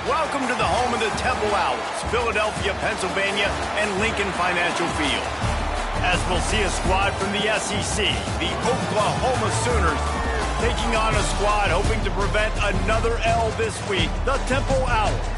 Welcome to the home of the Temple Owls, Philadelphia, Pennsylvania, and Lincoln Financial Field. As we'll see a squad from the SEC, the Oklahoma Sooners, taking on a squad hoping to prevent another L this week, the Temple Owls.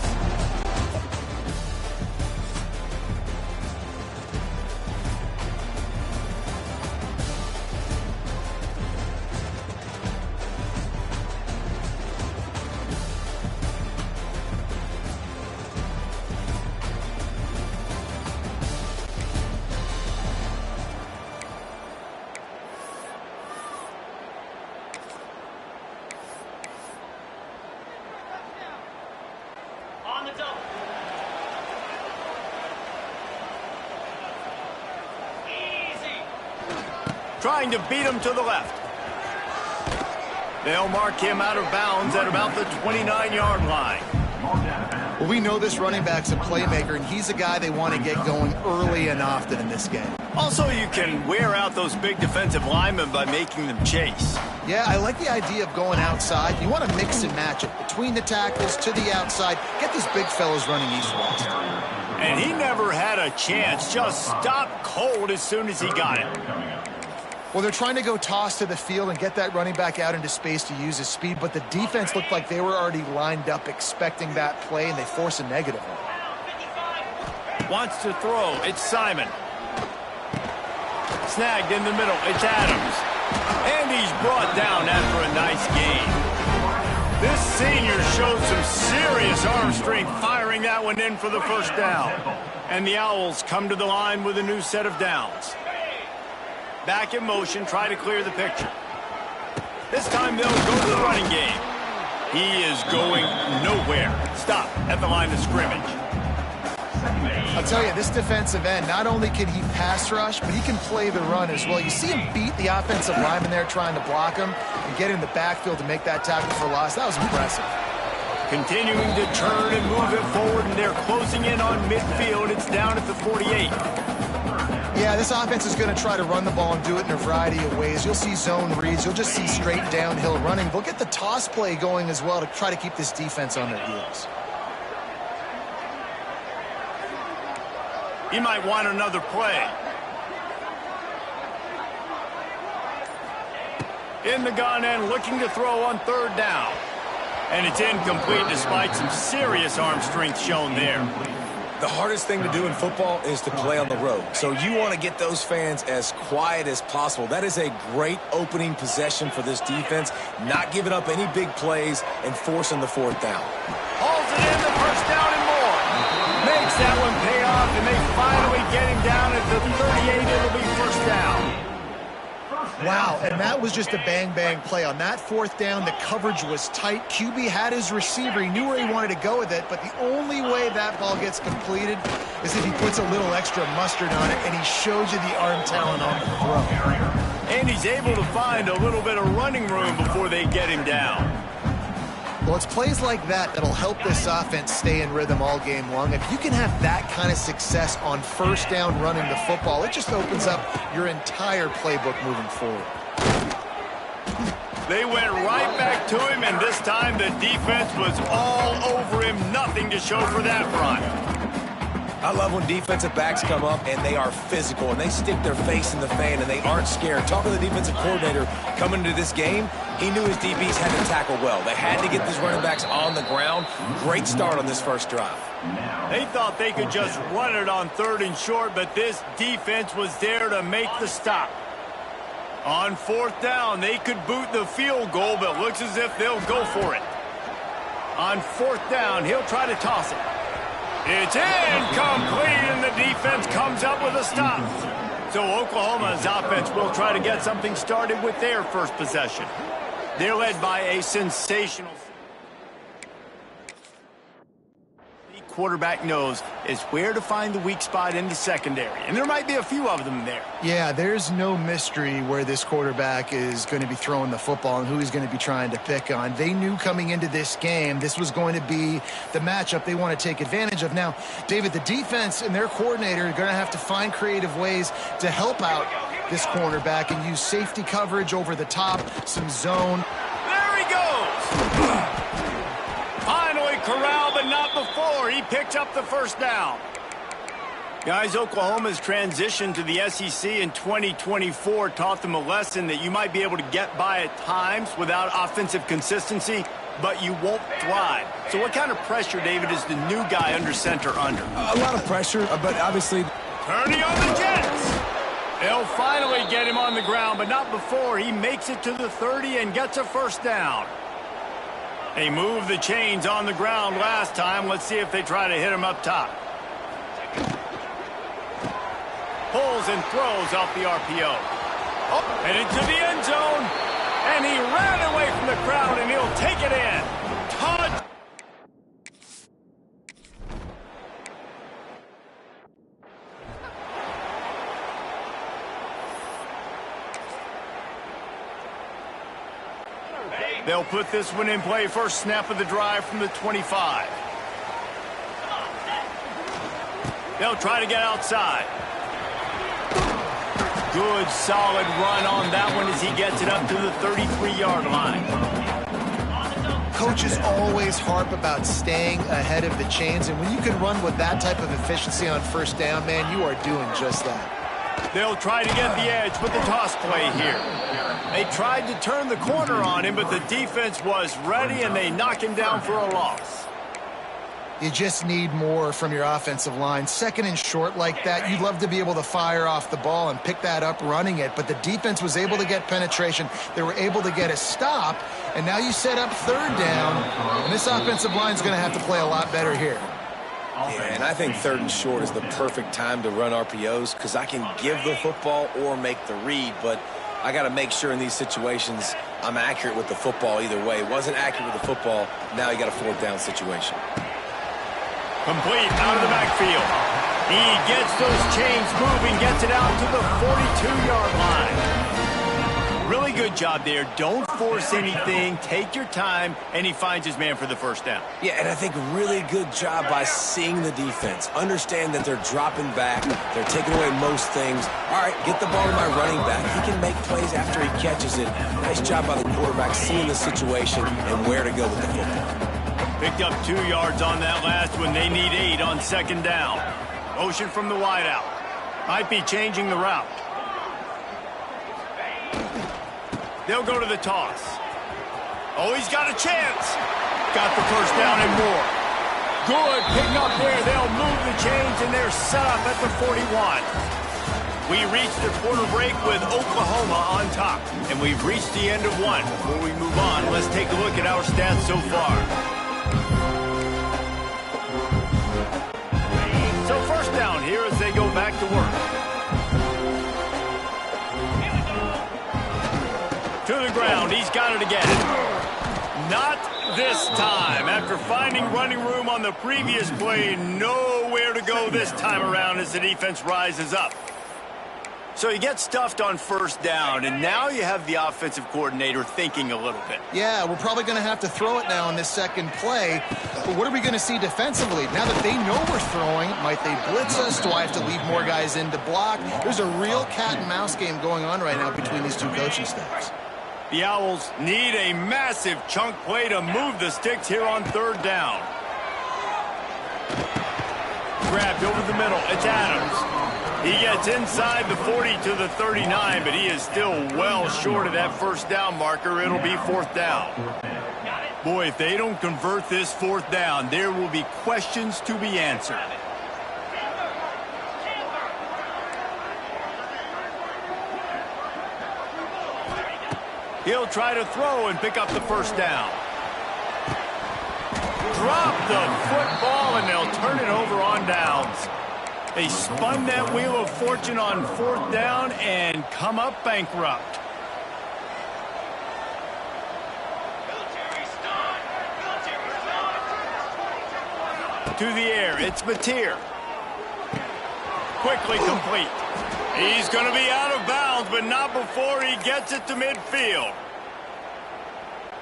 Trying to beat him to the left. They'll mark him out of bounds at about the 29-yard line. Well, we know this running back's a playmaker, and he's a guy they want to get going early and often in this game. Also, you can wear out those big defensive linemen by making them chase. Yeah, I like the idea of going outside. You want to mix and match it between the tackles to the outside. Get these big fellas running east-west. And he never had a chance. Just stopped cold as soon as he got it. Well, they're trying to go toss to the field and get that running back out into space to use his speed, but the defense looked like they were already lined up expecting that play, and they force a negative one. Wants to throw. It's Simon. Snagged in the middle. It's Adams. And he's brought down after a nice gain. This senior showed some serious arm strength firing that one in for the first down. And the Owls come to the line with a new set of downs. Back in motion, try to clear the picture. This time they'll go to the running game. He is going nowhere. Stop at the line of scrimmage. I'll tell you, this defensive end, not only can he pass rush, but he can play the run as well. You see him beat the offensive lineman there trying to block him and get in the backfield to make that tackle for loss. That was impressive. Continuing to turn and move it forward, and they're closing in on midfield. It's down at the 48. Yeah, this offense is going to try to run the ball and do it in a variety of ways. You'll see zone reads. You'll just see straight downhill running. They'll get the toss play going as well to try to keep this defense on their heels. He might want another play. In the gun and looking to throw on third down. And it's incomplete despite some serious arm strength shown there. The hardest thing to do in football is to play on the road. So you want to get those fans as quiet as possible. That is a great opening possession for this defense. Not giving up any big plays and forcing the fourth down. Hauls it in, the first down and more. Makes that one pay off, and they finally get him down at the 38. It'll be first down. Wow, and that was just a bang-bang play. On that fourth down, the coverage was tight. QB had his receiver. He knew where he wanted to go with it, but the only way that ball gets completed is if he puts a little extra mustard on it, and he shows you the arm talent on the throw. And he's able to find a little bit of running room before they get him down. Well, it's plays like that that'll help this offense stay in rhythm all game long. If you can have that kind of success on first down running the football, it just opens up your entire playbook moving forward. They went right back to him, and this time the defense was all over him. Nothing to show for that run. I love when defensive backs come up and they are physical and they stick their face in the fan and they aren't scared. Talking to the defensive coordinator coming into this game, he knew his DBs had to tackle well. They had to get these running backs on the ground. Great start on this first drive. They thought they could just run it on third and short, but this defense was there to make the stop. On fourth down, they could boot the field goal, but looks as if they'll go for it. On fourth down, he'll try to toss it. It's incomplete, and the defense comes up with a stop. So Oklahoma's offense will try to get something started with their first possession. They're led by a sensational quarterback knows is where to find the weak spot in the secondary. And there might be a few of them there. Yeah, there's no mystery where this quarterback is going to be throwing the football and who he's going to be trying to pick on. They knew coming into this game this was going to be the matchup they want to take advantage of. Now, David, the defense and their coordinator are going to have to find creative ways to help out this cornerback and use safety coverage over the top, some zone. There he goes! Finally corralled, but not score. He picks up the first down. Guys, Oklahoma's transition to the SEC in 2024 taught them a lesson that you might be able to get by at times without offensive consistency, but you won't thrive. So what kind of pressure, David, is the new guy under center under? A lot of pressure, but obviously... Turning on the Jets. They'll finally get him on the ground, but not before he makes it to the 30 and gets a first down. They moved the chains on the ground last time. Let's see if they try to hit him up top. Pulls and throws off the RPO. Oh, and into the end zone. And he ran away from the crowd, and he'll take it in. Todd. They'll put this one in play. First snap of the drive from the 25. They'll try to get outside. Good, solid run on that one as he gets it up to the 33-yard line. Coaches always harp about staying ahead of the chains, and when you can run with that type of efficiency on first down, man, you are doing just that. They'll try to get the edge with the toss play here. They tried to turn the corner on him, but the defense was ready, and they knock him down for a loss. You just need more from your offensive line. Second and short like that, you'd love to be able to fire off the ball and pick that up running it, but the defense was able to get penetration. They were able to get a stop, and now you set up third down, and this offensive line is going to have to play a lot better here. Yeah, and I think third and short is the perfect time to run RPOs because I can give the football or make the read, but I got to make sure in these situations I'm accurate with the football either way. Wasn't accurate with the football, now you got a fourth down situation. Complete out of the backfield. He gets those chains moving, gets it out to the 42-yard line. Really good job there. Don't force anything. Take your time, and he finds his man for the first down. Yeah, and I think really good job by seeing the defense. Understand that they're dropping back. They're taking away most things. All right, get the ball to my running back. He can make plays after he catches it. Nice job by the quarterback seeing the situation and where to go with the football. Picked up 2 yards on that last one. They need 8 on second down. Motion from the wideout. Might be changing the route. They'll go to the toss. Oh, he's got a chance. Got the first down and more. Good pick up there. They'll move the chains, and they're set up at the 41. We reached the quarter break with Oklahoma on top, and we've reached the end of one. Before we move on, let's take a look at our stats so far. So first down here as they go back to work. To the ground, he's got it again. Not this time. After finding running room on the previous play, nowhere to go this time around as the defense rises up. So you get stuffed on first down, and now you have the offensive coordinator thinking a little bit. Yeah, we're probably going to have to throw it now in this second play. But what are we going to see defensively? Now that they know we're throwing, might they blitz us? Do I have to leave more guys in to block? There's a real cat-and-mouse game going on right now between these two coaching staffs. The Owls need a massive chunk play to move the sticks here on third down. Grabbed over the middle. It's Adams. He gets inside the 40 to the 39, but he is still well short of that first down marker. It'll be fourth down. Boy, if they don't convert this fourth down, there will be questions to be answered. He'll try to throw and pick up the first down. Drop the football, and they'll turn it over on downs. They spun that wheel of fortune on fourth down and come up bankrupt. To the air, it's Mateer. Quickly complete. He's going to be out of bounds, but not before he gets it to midfield.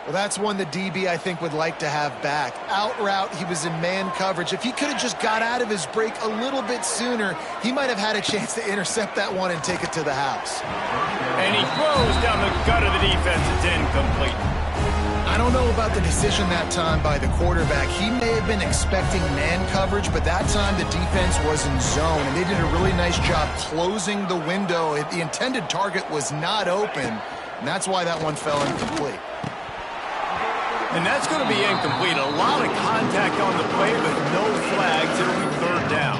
Well, that's one the DB, I think, would like to have back. Out route, he was in man coverage. If he could have just got out of his break a little bit sooner, he might have had a chance to intercept that one and take it to the house. And he throws down the gut of the defense. It's incomplete. I don't know about the decision that time by the quarterback. He may have been expecting man coverage, but that time the defense was in zone, and they did a really nice job closing the window. The intended target was not open, and that's why that one fell incomplete. And that's going to be incomplete. A lot of contact on the play, but no flags. It'll be third down.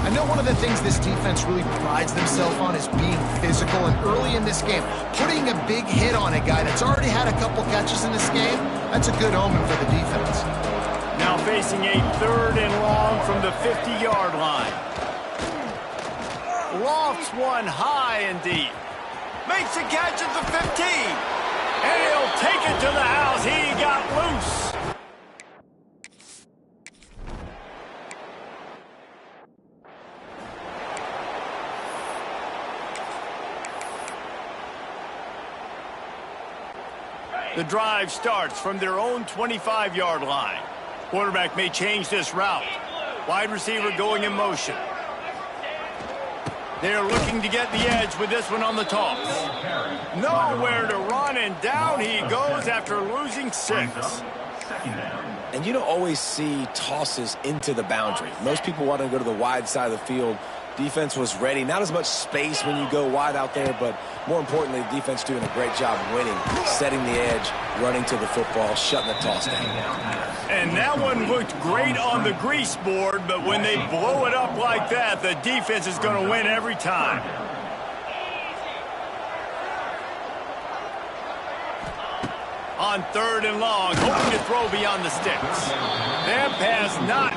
I know one of the things this defense really prides themselves on is being physical, and early in this game, putting a big hit on a guy that's already had a couple catches in this game, that's a good omen for the defense. Now facing a third and long from the 50-yard line. Lofts one high and deep. Makes a catch at the 15. And he'll take it to the house. He got loose. The drive starts from their own 25-yard line. Quarterback may change this route. Wide receiver going in motion. They're looking to get the edge with this one on the toss. Nowhere to run, and down he goes after losing 6. And you don't always see tosses into the boundary. Most people want to go to the wide side of the field. Defense was ready. Not as much space when you go wide out there, but more importantly, the defense doing a great job winning, setting the edge, running to the football, shutting the toss down. And that one looked great on the grease board, but when they blow it up like that, the defense is going to win every time. On third and long, hoping to throw beyond the sticks. That pass not.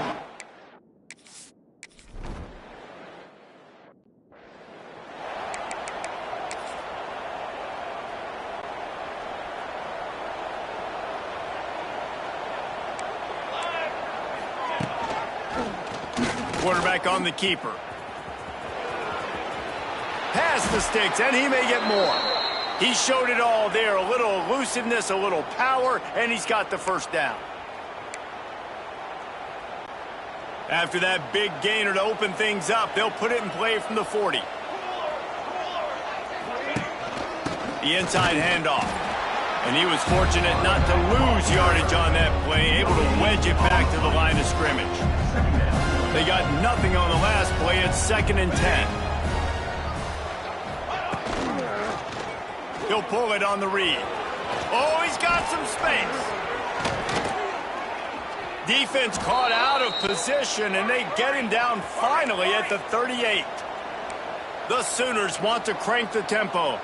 Quarterback on the keeper. Past the sticks, and he may get more. He showed it all there. A little elusiveness, a little power, and he's got the first down. After that big gainer to open things up, they'll put it in play from the 40. The inside handoff. And he was fortunate not to lose yardage on that play, able to wedge it back to the line of scrimmage. They got nothing on the last play. It's 2nd and 10. He'll pull it on the read. Oh, he's got some space. Defense caught out of position, and they get him down finally at the 38. The Sooners want to crank the tempo.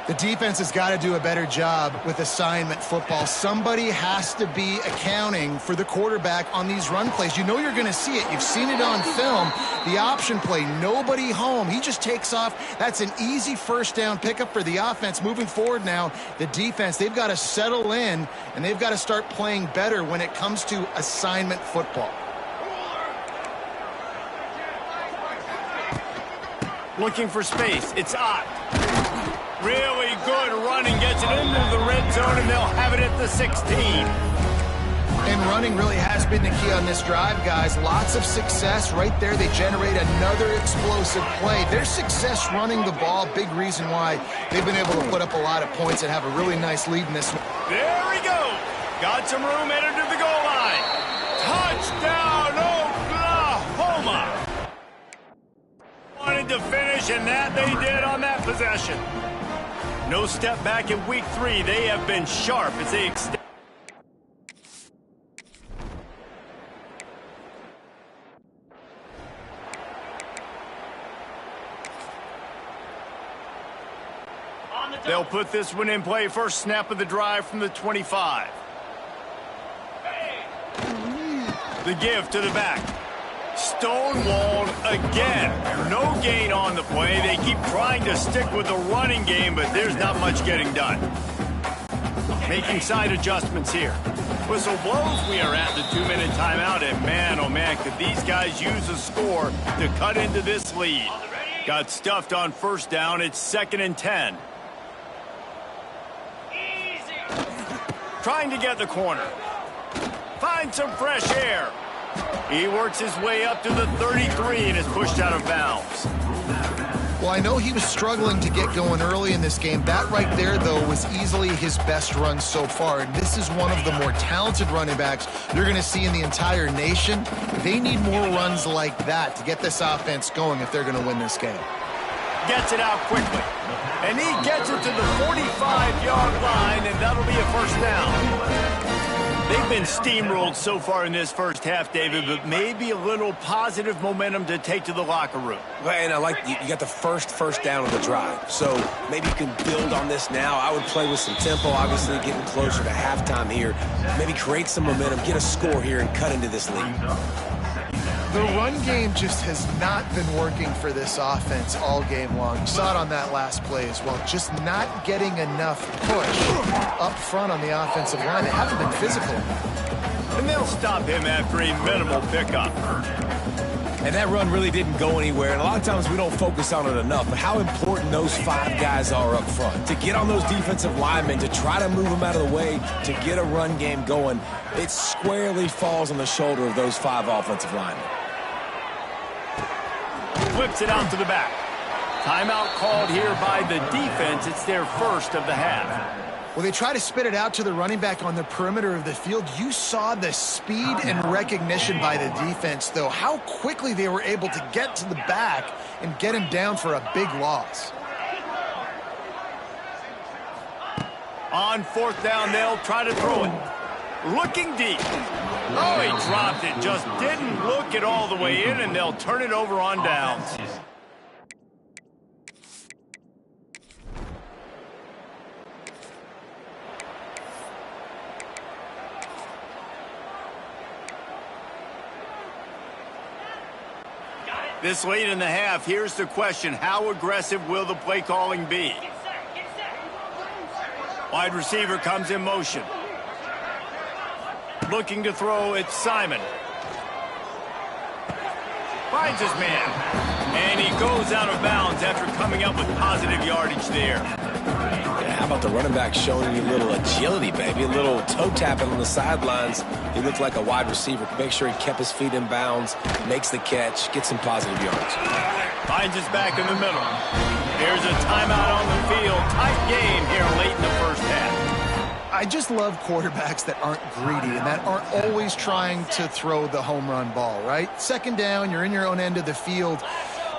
The defense has got to do a better job with assignment football. Somebody has to be accounting for the quarterback on these run plays. You know you're going to see it. You've seen it on film. The option play, nobody home. He just takes off. That's an easy first down pickup for the offense. Moving forward now, the defense, they've got to settle in, and they've got to start playing better when it comes to assignment football. Looking for space. It's Ott. Really good running, gets it into the red zone, and they'll have it at the 16. And running really has been the key on this drive, guys. Lots of success right there. They generate another explosive play. Their success running the ball, big reason why they've been able to put up a lot of points and have a really nice lead in this one. There we go. Got some room, entered to the goal line. Touchdown, Oklahoma. Wanted to finish, and that they did on that possession. No step back in week 3. They have been sharp as they extend. They'll put this one in play. First snap of the drive from the 25. The give to the back. Stonewalled again. No gain on the play. They keep trying to stick with the running game, but there's not much getting done. Making side adjustments here. Whistle blows. We are at the 2-minute timeout, and man, oh man, could these guys use a score to cut into this lead. Got stuffed on first down. It's 2nd and 10. Trying to get the corner. Find some fresh air. He works his way up to the 33 and is pushed out of bounds. Well, I know he was struggling to get going early in this game. That right there, though, was easily his best run so far. And this is one of the more talented running backs you're going to see in the entire nation. They need more runs like that to get this offense going if they're going to win this game. Gets it out quickly. And he gets it to the 45-yard line, and that'll be a first down. They've been steamrolled so far in this first half, David, but maybe a little positive momentum to take to the locker room. And I like you got the first down of the drive. So maybe you can build on this now. I would play with some tempo, obviously getting closer to halftime here. Maybe create some momentum, get a score here, and cut into this lead. The run game just has not been working for this offense all game long. You saw it on that last play as well. Just not getting enough push up front on the offensive line. They haven't been physical. And they'll stop him after a minimal pickup. And that run really didn't go anywhere. And a lot of times we don't focus on it enough. But how important those 5 guys are up front. To get on those defensive linemen, to try to move them out of the way, to get a run game going, it squarely falls on the shoulder of those 5 offensive linemen. Flips it out to the back. Timeout called here by the defense. It's their first of the half. Well, they try to spit it out to the running back on the perimeter of the field. You saw the speed and recognition by the defense, though. How quickly they were able to get to the back and get him down for a big loss. On fourth down, they'll try to throw it. Looking deep. Oh, he dropped it. Just didn't look it all the way in, and they'll turn it over on downs. This late in the half, here's the question. How aggressive will the play calling be? Wide receiver comes in motion. Looking to throw, it's Simon. Finds his man. And he goes out of bounds after coming up with positive yardage there. Yeah, how about the running back showing you a little agility, baby? A little toe tapping on the sidelines. He looked like a wide receiver. Make sure he kept his feet in bounds, makes the catch, gets some positive yards. Finds his back in the middle. Here's a timeout on the field. Tight game here late in the first half. I just love quarterbacks that aren't greedy and that aren't always trying to throw the home run ball, right? Second down, you're in your own end of the field.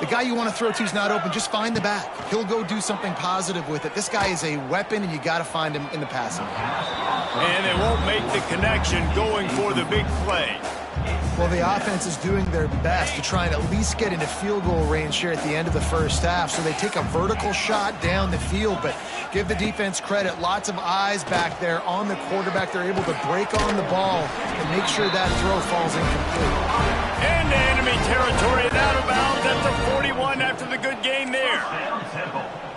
The guy you want to throw to is not open. Just find the back. He'll go do something positive with it. This guy is a weapon, and you got to find him in the passing game. And they won't make the connection going for the big play. Well, the offense is doing their best to try and at least get into field goal range here at the end of the first half. So they take a vertical shot down the field, but give the defense credit. Lots of eyes back there on the quarterback. They're able to break on the ball and make sure that throw falls incomplete. Into enemy territory and out of bounds at the 41 after the good gain there.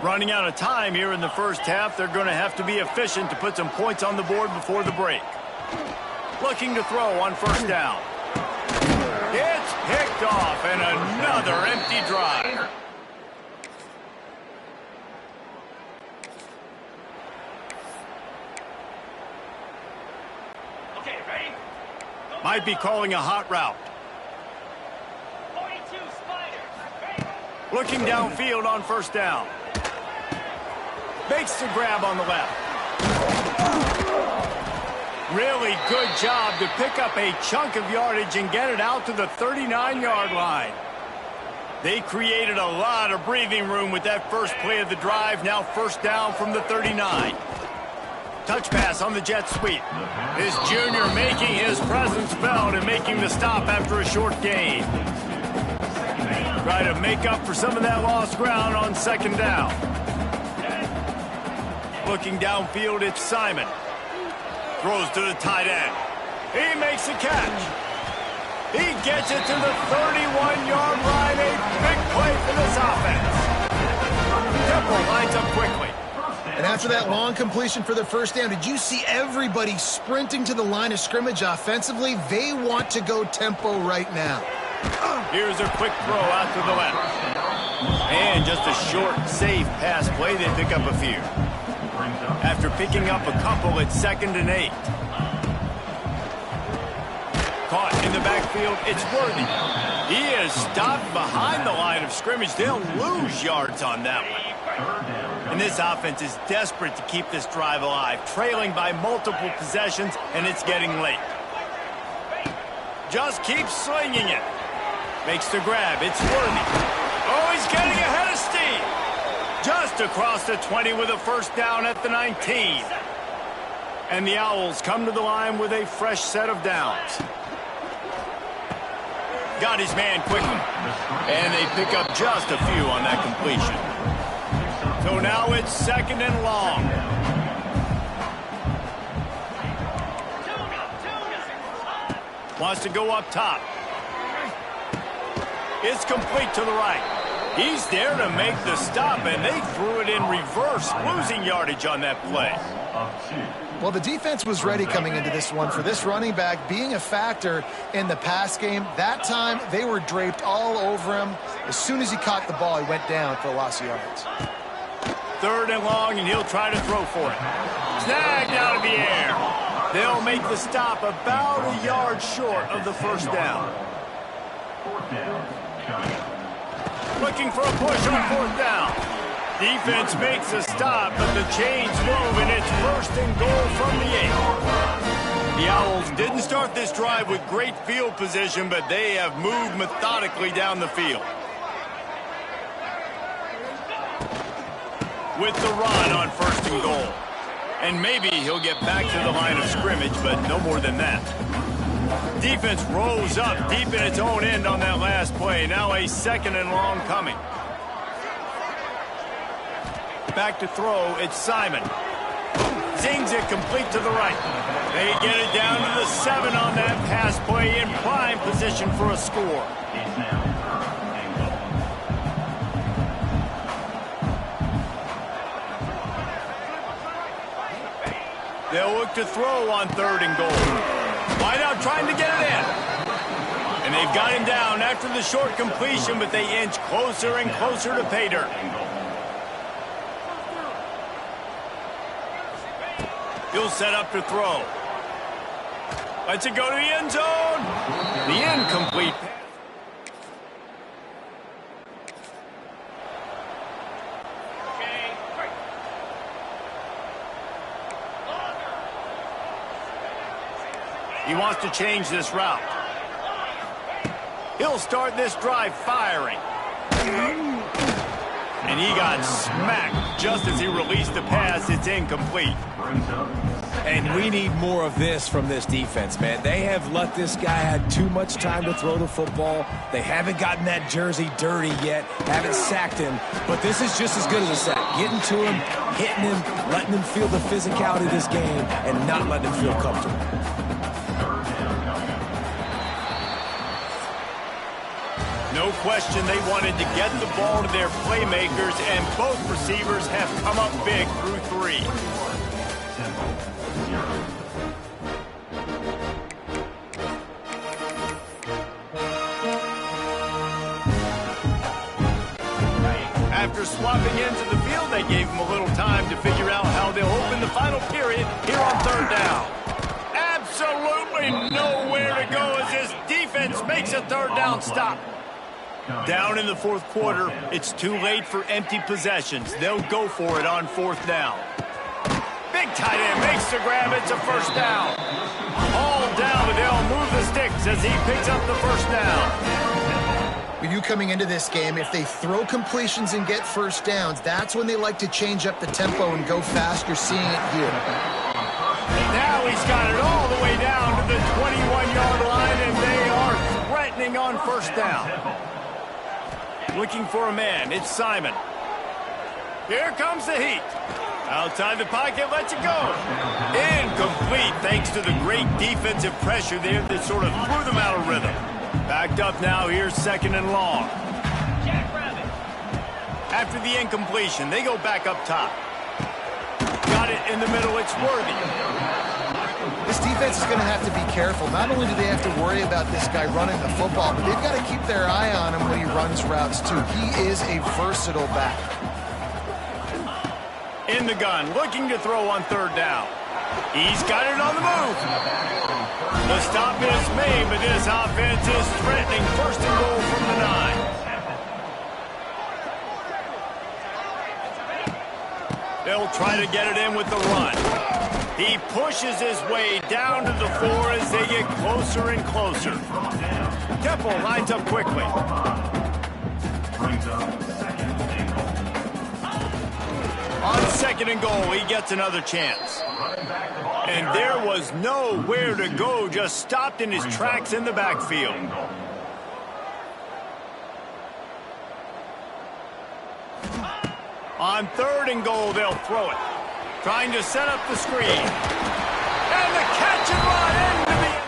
Running out of time here in the first half. They're going to have to be efficient to put some points on the board before the break. Looking to throw on first down. It's picked off, and another empty drive. Okay, ready? Might be calling a hot route. 42 Spiders. Looking downfield on first down. Makes the grab on the left. Really good job to pick up a chunk of yardage and get it out to the 39-yard line. They created a lot of breathing room with that first play of the drive. Now first down from the 39. Touch pass on the jet sweep. This junior making his presence felt and making the stop after a short gain. Try to make up for some of that lost ground on second down. Looking downfield, it's Simon. Throws to the tight end. He makes a catch. He gets it to the 31-yard line. A big play for this offense. Temple lines up quickly. And after that long completion for the first down, did you see everybody sprinting to the line of scrimmage offensively? They want to go tempo right now. Here's a quick throw out to the left. And just a short, safe pass play. They pick up a few. After picking up a couple, it's 2nd and 8. Caught in the backfield. backfield, it's Worthy. He is stopped behind the line of scrimmage. They'll lose yards on that one. And this offense is desperate to keep this drive alive, trailing by multiple possessions, and it's getting late. Just keeps swinging it. Makes the grab. It's Worthy. Oh, he's getting ahead of steam. Just across the 20 with a first down at the 19. And the Owls come to the line with a fresh set of downs. Got his man quickly. And they pick up just a few on that completion. So now it's 2nd and long. Wants to go up top. It's complete to the right. He's there to make the stop, and they threw it in reverse, losing yardage on that play. Well, the defense was ready coming into this one for this running back being a factor in the pass game. That time, they were draped all over him. As soon as he caught the ball, he went down for a loss of yards. 3rd and long, and he'll try to throw for it. Snagged out of the air. They'll make the stop about a yard short of the first down. Looking for a push on 4th down. Defense makes a stop, but the chains move, and it's 1st and goal from the 8. The Owls didn't start this drive with great field position, but they have moved methodically down the field. With the run on 1st and goal. And maybe he'll get back to the line of scrimmage, but no more than that. Defense rolls up deep in its own end on that last play. Now a 2nd and long coming. Back to throw, it's Simon. Zings it complete to the right. They get it down to the 7 on that pass play in prime position for a score. They'll look to throw on 3rd and goal. Wide out trying to get it in. And they've got him down after the short completion, but they inch closer and closer to pay dirt. He'll set up to throw. Lets it go to the end zone. The incomplete. He wants to change this route. He'll start this drive firing. And he got smacked just as he released the pass. It's incomplete. And we need more of this from this defense, man. They have let this guy have too much time to throw the football. They haven't gotten that jersey dirty yet, haven't sacked him. But this is just as good as a sack. Getting to him, hitting him, letting him feel the physicality of this game, and not letting him feel comfortable. No question they wanted to get the ball to their playmakers, and both receivers have come up big through 3. After swapping ends of the field, they gave him a little time to figure out how they'll open the final period here on 3rd down. Absolutely nowhere to go as this defense makes a 3rd down stop. Down in the 4th quarter, it's too late for empty possessions. They'll go for it on 4th down. Big tight end makes the grab. It's a 1st down. All down, but they'll move the sticks as he picks up the 1st down. With you coming into this game, if they throw completions and get 1st downs, that's when they like to change up the tempo and go fast. You're seeing it here. Now he's got it all the way down to the 21-yard line, and they are threatening on 1st down. Looking for a man. It's Simon. Here comes the heat. Outside the pocket, lets it go. Incomplete thanks to the great defensive pressure there that sort of threw them out of rhythm. Backed up now, here's 2nd and long. After the incompletion, they go back up top. Got it in the middle, it's Worthy. This defense is going to have to be careful. Not only do they have to worry about this guy running the football, but they've got to keep their eye on him when he runs routes too. He is a versatile back. In the gun, looking to throw on 3rd down. He's got it on the move. The stop is made, but this offense is threatening. First and goal from the 9. They'll try to get it in with the run. He pushes his way down to the 4 as they get closer and closer. Temple lines up quickly. On second and goal, he gets another chance. And there was nowhere to go, just stopped in his tracks in the backfield. On third and goal, they'll throw it. Trying to set up the screen. And the catch and run into the end.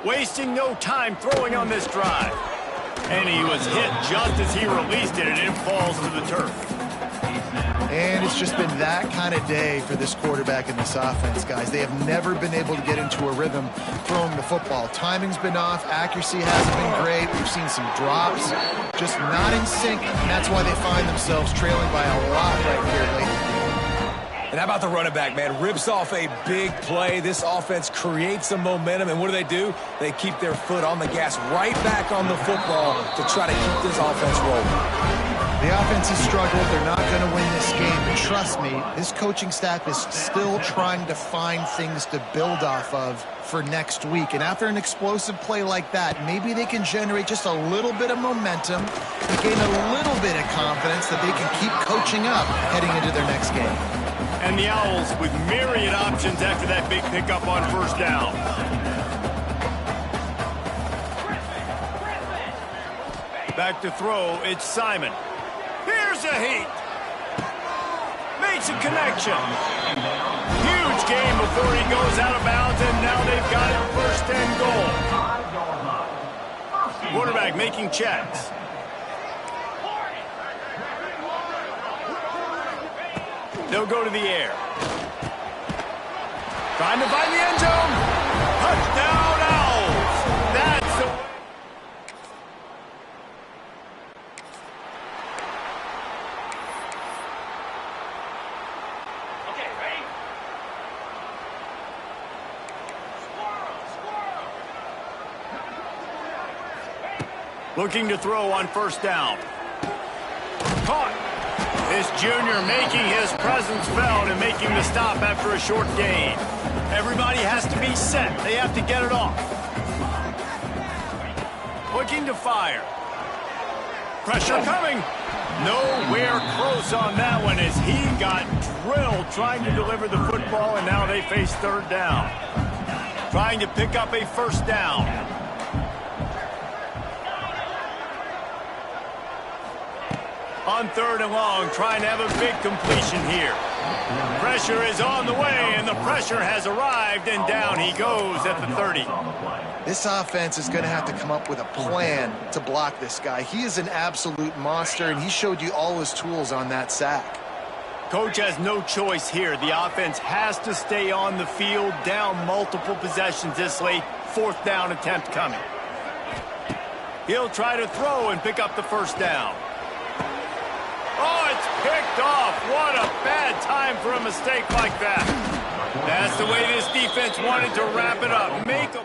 Wasting no time throwing on this drive. And he was hit just as he released it, and it falls to the turf. And it's just been that kind of day for this quarterback and this offense, guys. They have never been able to get into a rhythm throwing the football. Timing's been off. Accuracy hasn't been great. We've seen some drops, just not in sync. And that's why they find themselves trailing by a lot right here lately. And how about the running back, man? Rips off a big play. This offense creates some momentum, and what do? They keep their foot on the gas, right back on the football to try to keep this offense rolling. The offense has struggled. They're not going to win this game, but trust me, this coaching staff is still trying to find things to build off of for next week. And after an explosive play like that, maybe they can generate just a little bit of momentum and gain a little bit of confidence that they can keep coaching up heading into their next game. And the Owls with myriad options after that big pickup on first down. Back to throw, it's Simon. Here's a heat. Makes a connection. Huge game before he goes out of bounds, and now they've got it first and goal. Quarterback making checks. They'll go to the air. Trying to find the end zone. Touchdown, Owls. That's the way. Okay, ready? Squirrel. Looking to throw on first down. Caught. This junior making his presence felt and making the stop after a short gain. Everybody has to be set. They have to get it off. Looking to fire. Pressure coming. Nowhere close on that one as he got drilled trying to deliver the football, and now they face third down. Trying to pick up a first down. On third and long, trying to have a big completion here. Pressure is on the way, and the pressure has arrived, and down he goes at the 30. This offense is going to have to come up with a plan to block this guy. He is an absolute monster, and he showed you all his tools on that sack. Coach has no choice here. The offense has to stay on the field, down multiple possessions this late. Fourth down attempt coming. He'll try to throw and pick up the first down. Oh, it's picked off. What a bad time for a mistake like that. That's the way this defense wanted to wrap it up. Make a